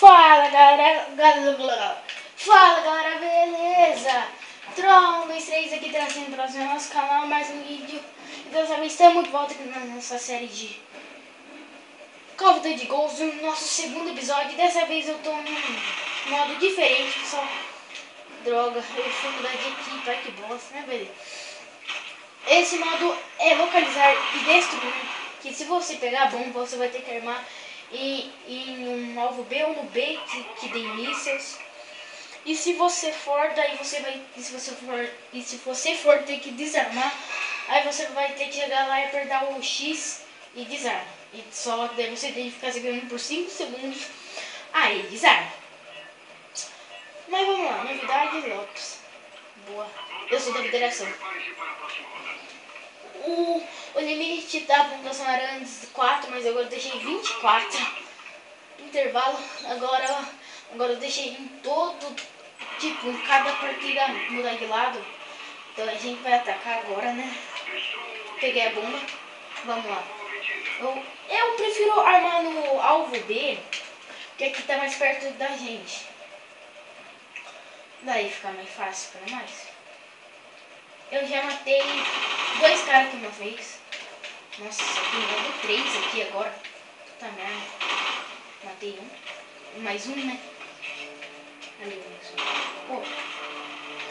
Fala galera, beleza? Tron 23 aqui trazendo para o nosso canal mais um vídeo. E dessa vez estamos de volta aqui na nossa série de Call of Duty Ghosts, no nosso segundo episódio. Dessa vez eu tô em um modo diferente, pessoal. Droga, eu fui mudar de equipe, ai que bosta, né, velho? Esse modo é localizar e destruir, que se você pegar bomba, você vai ter que armar em um alvo B ou no B que tem mísseis. E se você for, daí você vai. Se você for ter que desarmar, aí você vai ter que chegar lá e apertar o X e desarma. E só que daí você tem que ficar segurando por 5 segundos. Aí desarma. Mas vamos lá, novidade Lopes. Boa. Eu sou da federação. O limite da pontuação era antes 4, mas agora eu deixei 24. Intervalo, agora eu deixei em todo, tipo, em cada partida mudar de lado. Então a gente vai atacar agora, né? Peguei a bomba, vamos lá. Eu prefiro armar no alvo B, porque aqui tá mais perto da gente. Daí fica mais fácil para nós. Eu já matei 2 caras que uma vez. Nossa, tem logo 3 aqui agora. Puta merda. Matei um. Mais um, né? Ali mesmo. Pô,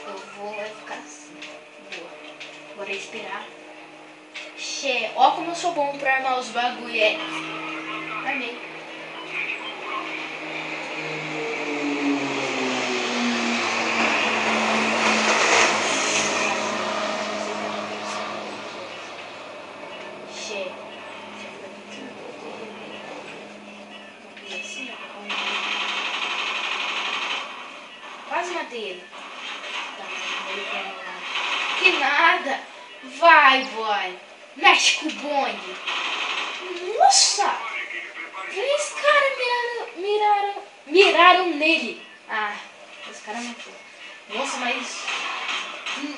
eu vou ficar assim. Boa. Agora é esperar. Che, ó como eu sou bom pra armar os bagulho. É. Armei. Quase matei ele. Que nada. Vai, boy. Mexe com o bonde. Nossa. 3 caras miraram nele. Ah, os caras matou. Nossa, mas...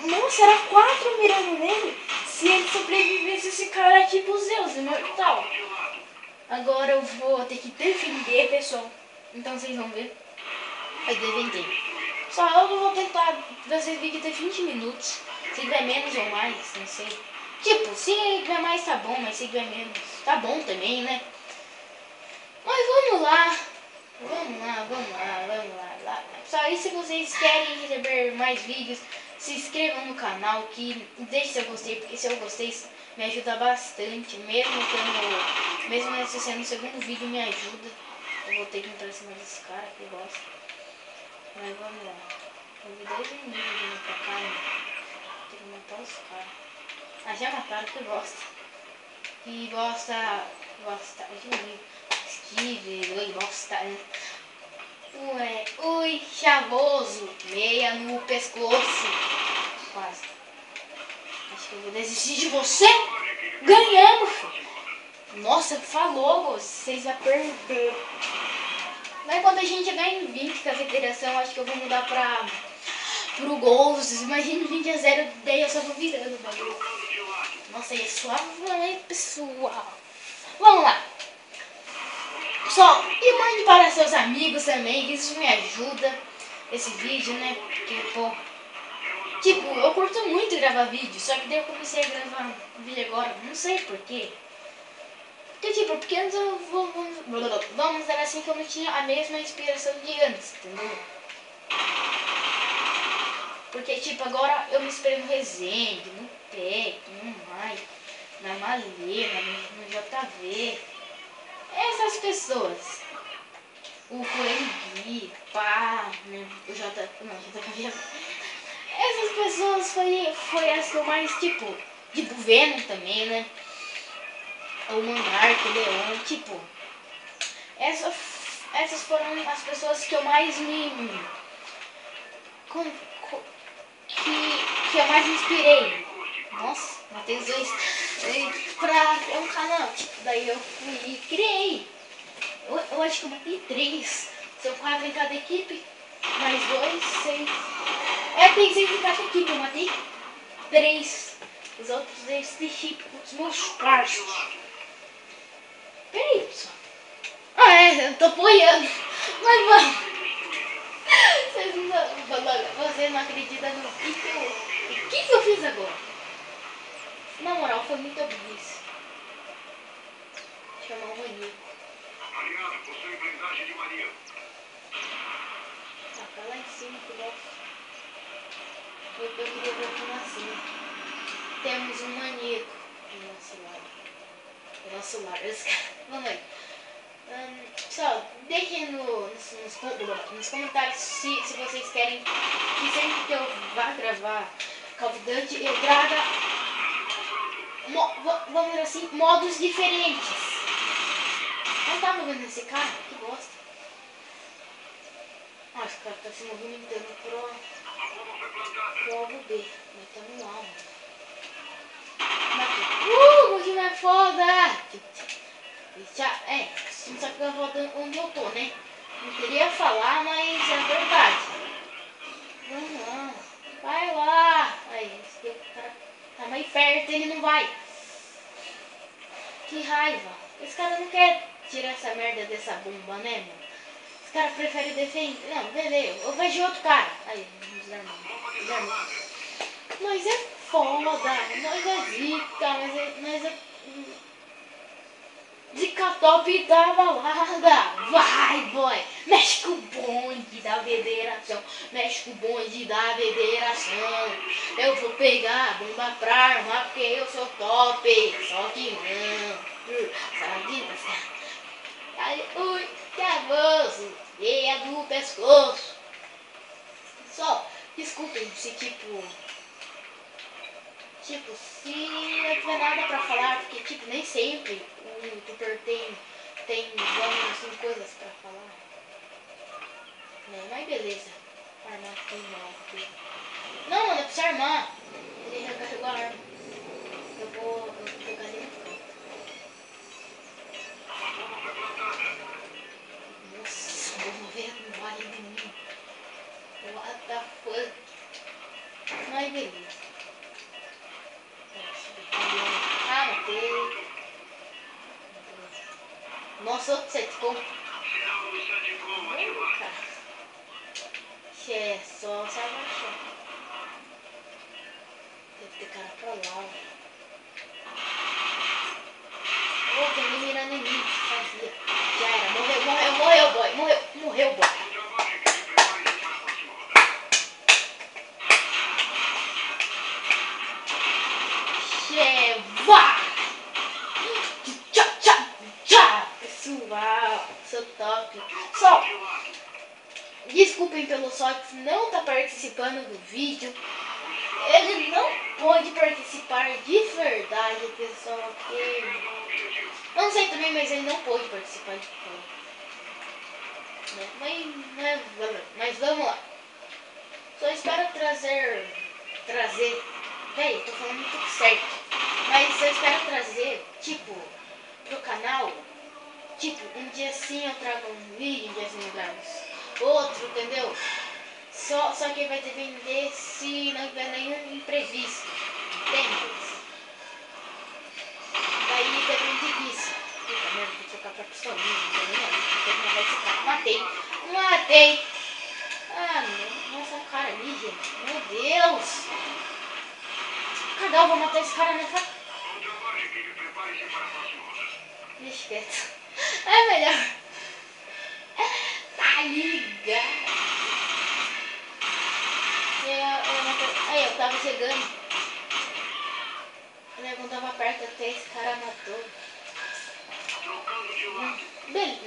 Nossa, era 4 mirando nele. Se ele sobrevivesse, esse cara é tipo Zeus, imortal. Agora eu vou ter que defender, pessoal. Então vocês vão ver. Eu defender. Só eu vou tentar fazer vídeo até 20 minutos. Se tiver menos ou mais, não sei. Tipo, se tiver mais tá bom, mas se tiver menos tá bom também, né? Mas vamos lá. Só isso, se vocês querem receber mais vídeos, se inscrevam no canal, que deixe seu gostei, porque seu gostei me ajuda bastante. Mesmo esse sendo o segundo vídeo, me ajuda. Eu vou ter que entrar em cima desse cara que gosta. Mas vamos lá. Eu vi 2 inimigos vindo pra cá, né? Tem que matar os caras. Ah, já mataram, que bosta. Que bosta de inimigo. Steve, oi, bosta, né? Ué, ui, chavoso. Meia no pescoço. Quase. Acho que eu vou desistir de você. Ganhamos, filho. Nossa, falou, vocês vão perder. Mas quando a gente ganha em 20 com a federação, acho que eu vou mudar pro Ghosts. Imagina 20-0, daí eu só vou virando o bagulho. Nossa, aí é suave, né, pessoal? Vamos lá. Pessoal, e mande para seus amigos também, que isso me ajuda. Esse vídeo, né? Porque, pô... Tipo, eu curto muito gravar vídeo, só que daí eu comecei a gravar vídeo agora, não sei porquê. Porque antes eu vamos dizer assim que eu não tinha a mesma inspiração de antes, entendeu? Porque tipo, agora eu me inspirei no Resende, no Tec, no Mai, na Malena, no JV. Essas pessoas. O Coelho, pá, né? O JKV. Essas pessoas foi as que eu mais, tipo Venom também, né? O Monarca, o Leon, tipo, essas foram as pessoas que eu mais que eu mais me inspirei. Nossa, matei os 2 pra ter um canal, tipo, daí eu fui e criei. Eu acho que eu matei 3, são 4 em cada equipe, mais 2, 6. Tem 6 em cada equipe, eu matei 3. Os outros deixei os meus parceiros. Peraí, pessoal. Eu tô apoiando. Mas, mano, vocês não acreditam no que eu fiz agora? Na moral, foi muito burrice. Chamar o maníaco. Aliado, possui blindagem de maníaco. Ah, tá lá em cima, que bosta. Eu queria ver aqui na cima. Temos um maníaco do nosso lado. Do nosso lado. Vamos aí. Pessoal, deixem nos comentários se vocês querem que sempre que eu vá gravar Call of Duty eu traga, vamos dizer assim, modos diferentes. Não tava vendo esse cara? Que bosta. Ah, esse cara tá se movimentando pro alvo B. Mas tá no A, mano. O time é foda! Não sabe que eu vou onde eu tô, né? Não queria falar, mas é verdade. Não. Vai lá. Aí, esse cara tá mais perto, ele não vai. Que raiva. Esse cara não quer tirar essa merda dessa bomba, né, mano? Esse cara prefere defender. Não, beleza. Eu vejo outro cara. Aí, desarmou. Nós é foda. Nós é zica. Nós é zica top da balada. Vai, boy. Mexe com o bonde da federação. Mexe com o bonde da federação. Eu vou pegar a bomba pra armar porque eu sou top. Só que não. Aí, ui, nervoso. Veia do pescoço. Só, desculpem se se não tiver nada pra falar, porque nem sempre o youtuber tem assim, coisas pra falar. Não, mas beleza. Armar aqui não, mano, é pra você armar. Ele recarregou a arma. Eu vou pegar ali no canto. Nossa, vou mover no vale de mim. What the fuck? Mas beleza. Ah, matei. Nossa, outro set com. É só se abaixar. Deve ter cara pra lá. Oh, tem ele mirando em mim. Fazia. Já era. Morreu, boy. Morreu, boy. Cheva! Tchá! Pessoal, sou top. Só, desculpem pelo Sox não tá participando do vídeo. Ele não pode participar de verdade, pessoal. Não sei também, mas ele não pôde participar de verdade. Mas vamos lá. Só espero trazer. Véi, tô falando muito certo. Mas eu espero trazer, pro canal. Um dia sim eu trago um vídeo, um dia assim eu trago outro, entendeu? Só que vai depender se não tiver nenhum imprevisto. Entende? Daí depende disso. Puta merda, vou trocar pra pistolinha, não Matei! Ah, não. Nossa, o cara ali, gente. Meu Deus! Cadê? Eu vou matar esse cara nessa. Deixa quieto. É melhor. Tá ligado? Eu tava chegando. Eu tava perto até esse cara matou.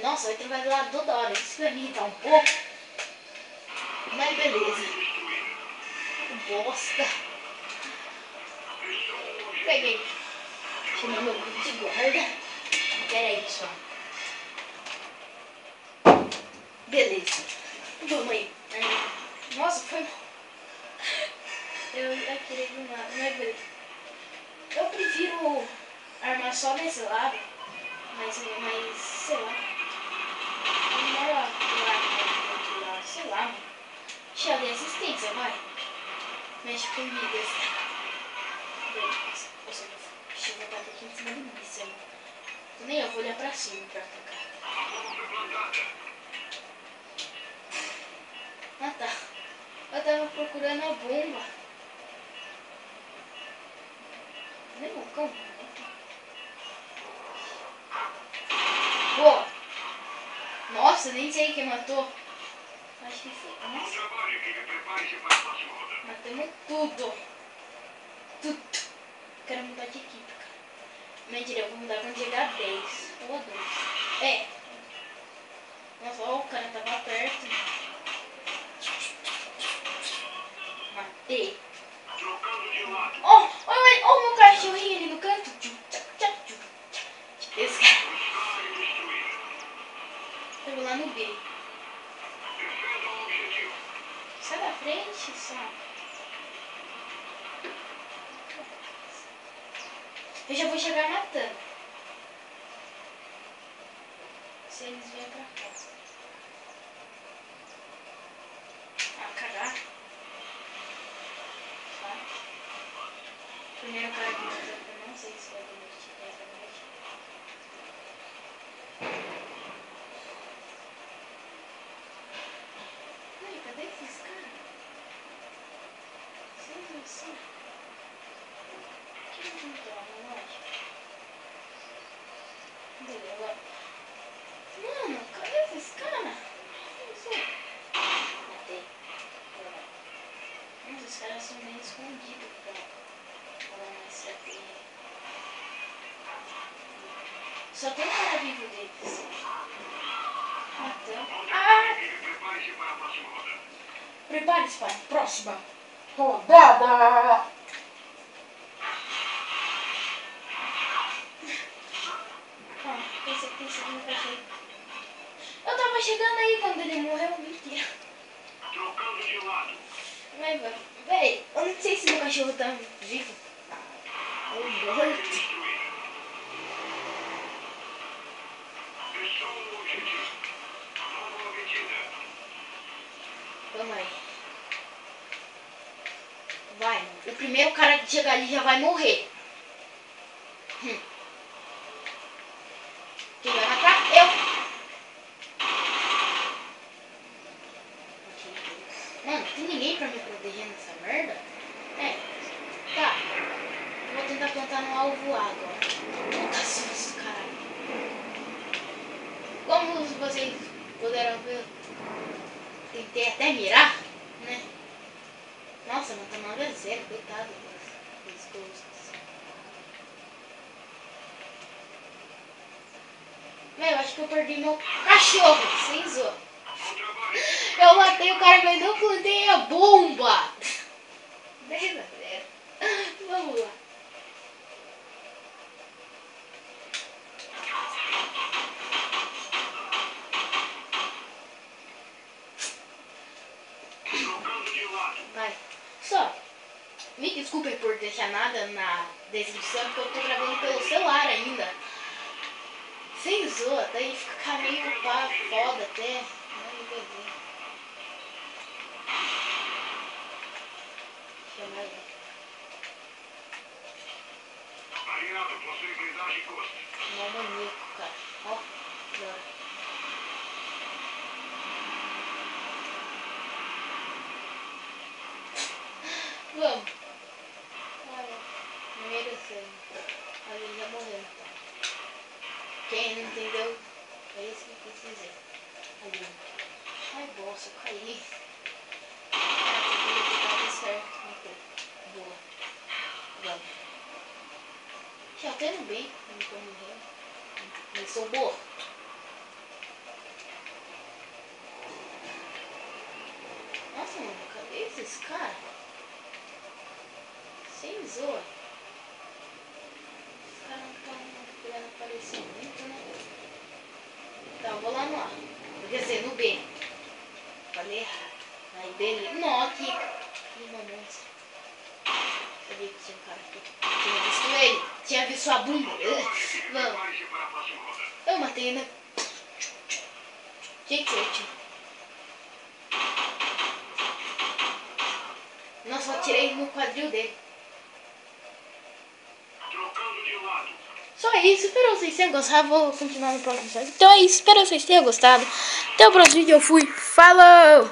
Nossa, vai trocar de lado toda hora. Isso pra mim tá um pouco. Mas beleza. Bosta. Peguei. Chamei meu grupo de guarda. Pera aí, pessoal. Beleza. Vamos aí. Nossa, foi mal. Eu queria filmar, mas beleza. Eu prefiro armar só nesse lado. Mas sei lá. Sei lá, mano. Deixa eu ver assistência, vai. Mexe comigo assim. Deixa eu botar aqui em cima de mim, isso aí. Nem eu vou olhar pra cima pra atacar. Eu tava procurando a bomba. Nem o cão. Boa. Nossa, nem sei quem matou. Acho que foi. Bom Nossa. trabalho, equipe. Prepare-se para a próxima rodada. Matamos tudo. Tudo. Quero mudar de equipe, cara. Mentira, eu vou mudar quando chegar a 10 ou a 12. É. Nossa, ó, o cara tava perto. Matei. Trocando de lado. Ó, ó o meu cachorrinho ali no canto. Esse cara. Buscar e destruir. Eu vou lá no B. Defenda o objetivo. Sai da frente, só. Eu já vou chegar matando. Se eles vierem pra cá. Ah, cagar. Tá. Primeiro cara que mata, eu não sei se vai divertir essa noite. Ai, cadê esses caras? Sem noção. Que não tá na loja? Cadê agora? Mano, cadê esses caras? Não sei. Matei. Nossa, os caras são bem escondidos pra falar mais certo. Só tem um cara vivo deles. Matamos. Bom Ah! trabalho, equipe. Prepare-se para a próxima rodada. Prepare-se para a próxima rodada. Ah, pensei que tem segundo cachorro. Eu tava chegando aí quando ele morreu. Mentira. Trocando de lado. Mas, véi, eu não sei se meu cachorro tá vivo. Ou morto. Destruir. Pessoa no objetivo. Nova obtida. Vamos aí. Vai, o primeiro cara que chegar ali já vai morrer. Quem vai matar? Eu. Mano, tem ninguém pra me proteger nessa merda? É. Tá. Eu vou tentar plantar no alvo A agora. Puta susto, caralho. Como vocês puderam ver, eu tentei até mirar, né? Nossa, mas tá 9-0, coitado dos ghosts. Meu, acho que eu perdi meu cachorro, sem zoa. Bom trabalho. Eu matei o cara, mas não plantei a bomba. 10-0. Vamos lá. Trocando de lado. Vai. Só, me desculpem por deixar nada na descrição, porque eu tô gravando pelo celular ainda. Sem zoa, daí fica meio pá, foda até. Ai, meu Deus. Chama aí. Aliado possui blindagem Ghost. Mó maníaco, cara. Ó, agora. Vamos. Olha, primeiro sangue. Olha, ele já morreu então. Quem não entendeu, é isso que eu quis dizer. Ali. Ai, bosta, eu caí. Ah, tem que dar certo. Matei. Boa. Vamos. Já tendo bem, não tô morrendo. Mas sou boa. Nossa, mano, cadê esses caras? Sem zoa. Os caras não estão querendo aparecer muito, né? Tá, eu vou lá no A. Quer dizer, no B. Falei errado. Aí, beleza. Não, aqui. Ih, meu monstro. Sabia que tinha um cara aqui. Tinha visto ele. Tinha visto sua bunda. Vamos. Prepare-se para a próxima rodada. Eu matei, né? Tinha que ser, tio. Nossa, eu atirei no quadril dele. Trocando de lado. Só isso, espero vocês tenham gostado. Vou continuar no próximo vídeo. Então é isso, espero vocês tenham gostado. Até o próximo vídeo, eu fui. Falou!